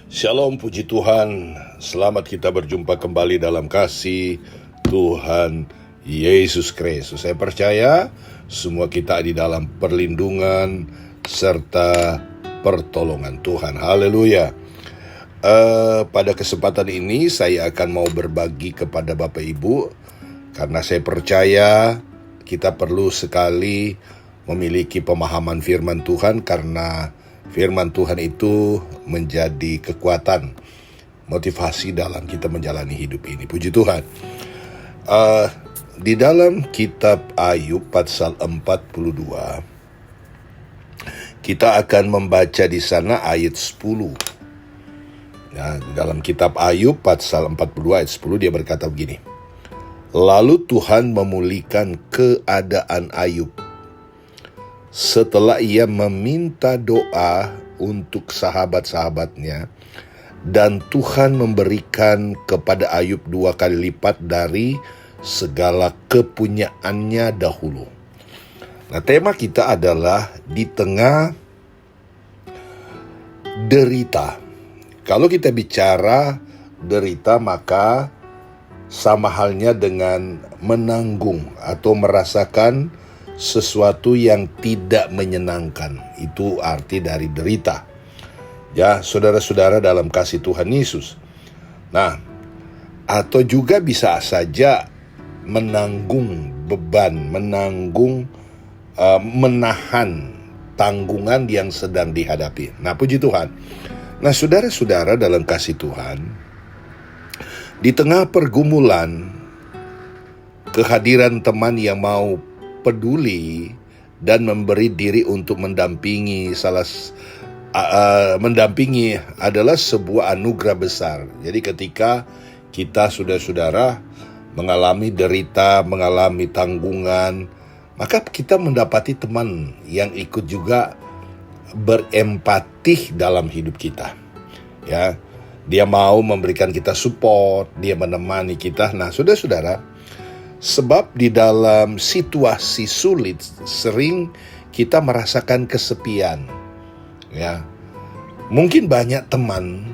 Shalom, puji Tuhan. Selamat kita berjumpa kembali dalam kasih Tuhan Yesus Kristus. Saya percaya semua kita di dalam perlindungan serta pertolongan Tuhan. Haleluya. Pada kesempatan ini saya akan mau berbagi kepada Bapak Ibu, karena saya percaya kita perlu sekali memiliki pemahaman firman Tuhan, karena firman Tuhan itu menjadi kekuatan, motivasi dalam kita menjalani hidup ini. Puji Tuhan. Di dalam kitab Ayub pasal 42, kita akan membaca di sana ayat 10. Nah, di dalam kitab Ayub pasal 42 ayat 10 dia berkata begini. Lalu Tuhan memulihkan keadaan Ayub setelah ia meminta doa untuk sahabat-sahabatnya, dan Tuhan memberikan kepada Ayub 2 kali lipat dari segala kepunyaannya dahulu. Nah, tema kita adalah di tengah derita. Kalau kita bicara derita, maka sama halnya dengan menanggung atau merasakan sesuatu yang tidak menyenangkan. Itu arti dari derita. Ya, saudara-saudara dalam kasih Tuhan Yesus. Nah, atau juga bisa saja menanggung beban, menahan tanggungan yang sedang dihadapi. Nah, puji Tuhan. Nah, saudara-saudara dalam kasih Tuhan, di tengah pergumulan, kehadiran teman yang mau peduli dan memberi diri untuk mendampingi mendampingi adalah sebuah anugerah besar. Jadi ketika kita saudara-saudara mengalami derita, mengalami tanggungan, maka kita mendapati teman yang ikut juga berempati dalam hidup kita. Ya, dia mau memberikan kita support, dia menemani kita. Nah, saudara-saudara, sebab di dalam situasi sulit sering kita merasakan kesepian. Ya, mungkin banyak teman,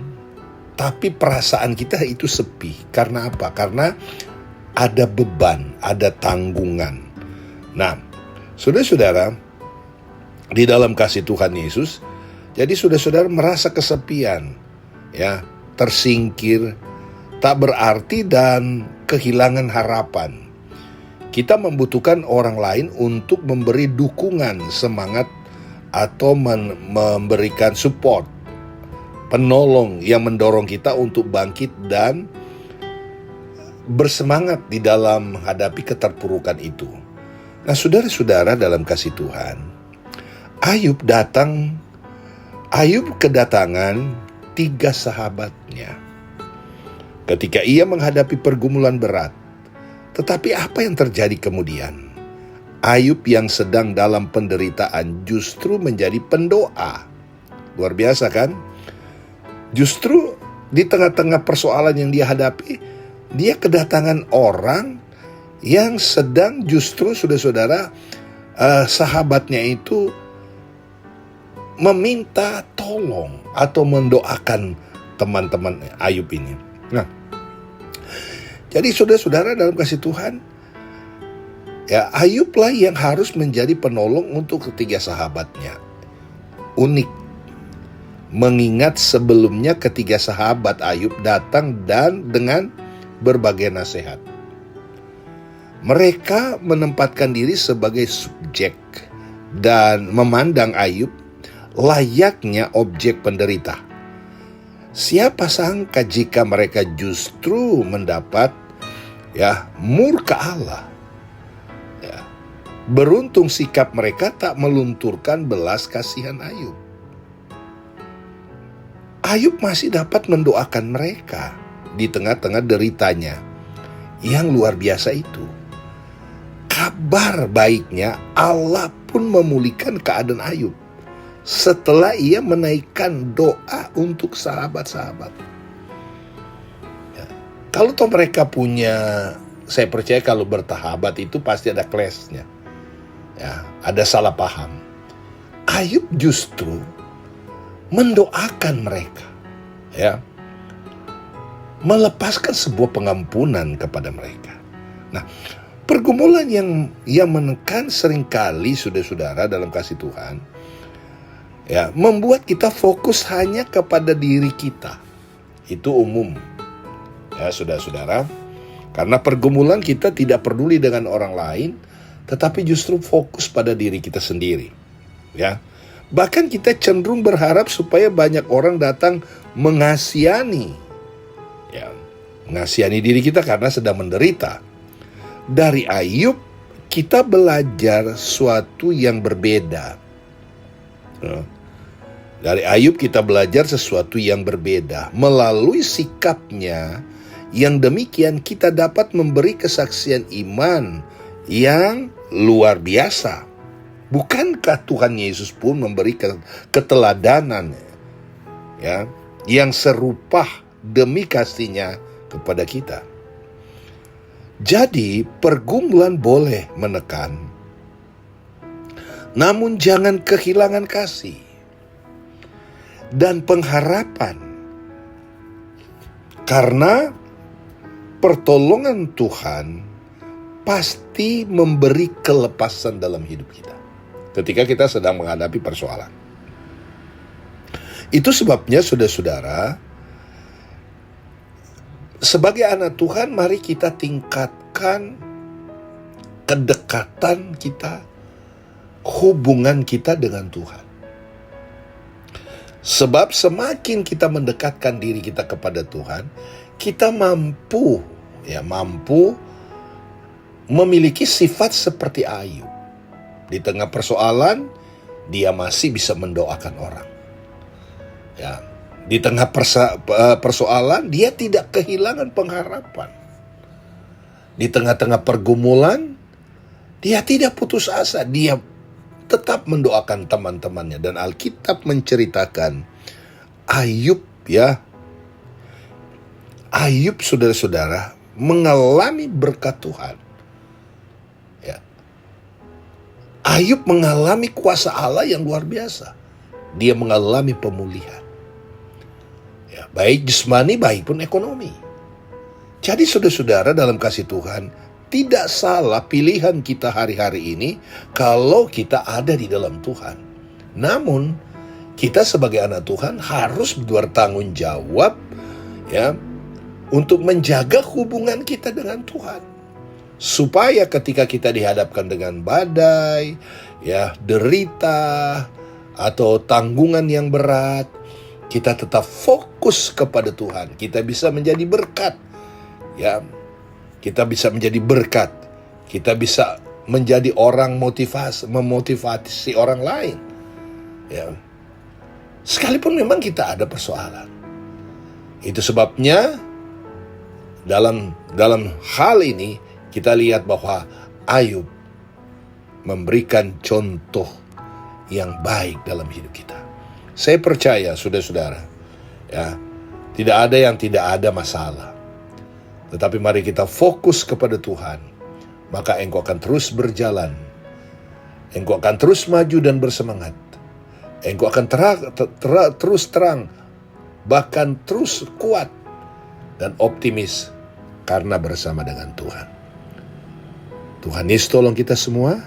tapi perasaan kita itu sepi. Karena apa? Karena ada beban, ada tanggungan. Nah, saudara-saudara, di dalam kasih Tuhan Yesus, jadi saudara-saudara merasa kesepian, ya, tersingkir, tak berarti dan kehilangan harapan. Kita membutuhkan orang lain untuk memberi dukungan, semangat, atau memberikan support, penolong yang mendorong kita untuk bangkit dan bersemangat di dalam menghadapi keterpurukan itu. Nah, saudara-saudara dalam kasih Tuhan, Ayub kedatangan 3 sahabatnya ketika ia menghadapi pergumulan berat. Tetapi apa yang terjadi kemudian? Ayub yang sedang dalam penderitaan justru menjadi pendoa. Luar biasa kan? Justru di tengah-tengah persoalan yang dia hadapi, dia kedatangan orang yang sedang justru saudara-saudara sahabatnya itu meminta tolong atau mendoakan teman-teman Ayub ini. Nah, jadi saudara-saudara dalam kasih Tuhan, ya, Ayublah yang harus menjadi penolong untuk ketiga sahabatnya. Unik, mengingat sebelumnya ketiga sahabat Ayub datang dan dengan berbagai nasihat. Mereka menempatkan diri sebagai subjek dan memandang Ayub layaknya objek penderita. Siapa sangka jika mereka justru mendapat murka Allah. Ya. Beruntung sikap mereka tak melunturkan belas kasihan Ayub. Ayub masih dapat mendoakan mereka di tengah-tengah deritanya yang luar biasa itu. Kabar baiknya, Allah pun memulihkan keadaan Ayub setelah ia menaikkan doa untuk sahabat-sahabat. Kalau toh mereka punya, saya percaya kalau bersahabat itu pasti ada clash-nya. Ya, ada salah paham. Ayub justru mendoakan mereka. ya, melepaskan sebuah pengampunan kepada mereka. Nah, pergumulan yang menekan seringkali saudara-saudara dalam kasih Tuhan, ya, membuat kita fokus hanya kepada diri kita. Itu umum, ya saudara-saudara. Karena pergumulan kita tidak peduli dengan orang lain, tetapi justru fokus pada diri kita sendiri, ya. Bahkan kita cenderung berharap supaya banyak orang datang mengasihani, ya, mengasihani diri kita karena sedang menderita. Dari Ayub kita belajar sesuatu yang berbeda. Dari Ayub kita belajar sesuatu yang berbeda. Melalui sikapnya yang demikian kita dapat memberi kesaksian iman yang luar biasa. Bukankah Tuhan Yesus pun memberi keteladanan, ya, yang serupa demi kasihnya kepada kita? Jadi pergumulan boleh menekan, namun jangan kehilangan kasih dan pengharapan, karena pertolongan Tuhan pasti memberi kelepasan dalam hidup kita ketika kita sedang menghadapi persoalan. Itu sebabnya saudara-saudara, sebagai anak Tuhan, mari kita tingkatkan kedekatan kita, hubungan kita dengan Tuhan. Sebab semakin kita mendekatkan diri kita kepada Tuhan, kita mampu memiliki sifat seperti Ayub. Di tengah persoalan, dia masih bisa mendoakan orang. Ya, di tengah persoalan, dia tidak kehilangan pengharapan. Di tengah-tengah pergumulan, dia tidak putus asa. Dia tetap mendoakan teman-temannya. Dan Alkitab menceritakan Ayub, ya. Ayub, saudara-saudara, mengalami berkat Tuhan. Ya. Ayub mengalami kuasa Allah yang luar biasa. Dia mengalami pemulihan. Ya, baik jasmani, baik pun ekonomi. Jadi saudara-saudara dalam kasih Tuhan, tidak salah pilihan kita hari-hari ini kalau kita ada di dalam Tuhan. Namun, kita sebagai anak Tuhan harus bertanggung jawab, ya, untuk menjaga hubungan kita dengan Tuhan. Supaya ketika kita dihadapkan dengan badai, ya, derita, atau tanggungan yang berat, kita tetap fokus kepada Tuhan. Kita bisa menjadi berkat, ya. Kita bisa menjadi berkat. Kita bisa menjadi orang memotivasi orang lain, ya. Sekalipun memang kita ada persoalan. Itu sebabnya dalam hal ini kita lihat bahwa Ayub memberikan contoh yang baik dalam hidup kita. Saya percaya, saudara-saudara, ya, tidak ada yang tidak ada masalah. Tetapi mari kita fokus kepada Tuhan, maka engkau akan terus berjalan. Engkau akan terus maju dan bersemangat. Engkau akan terus terang, bahkan terus kuat dan optimis karena bersama dengan Tuhan. Tuhan Yesus tolong kita semua.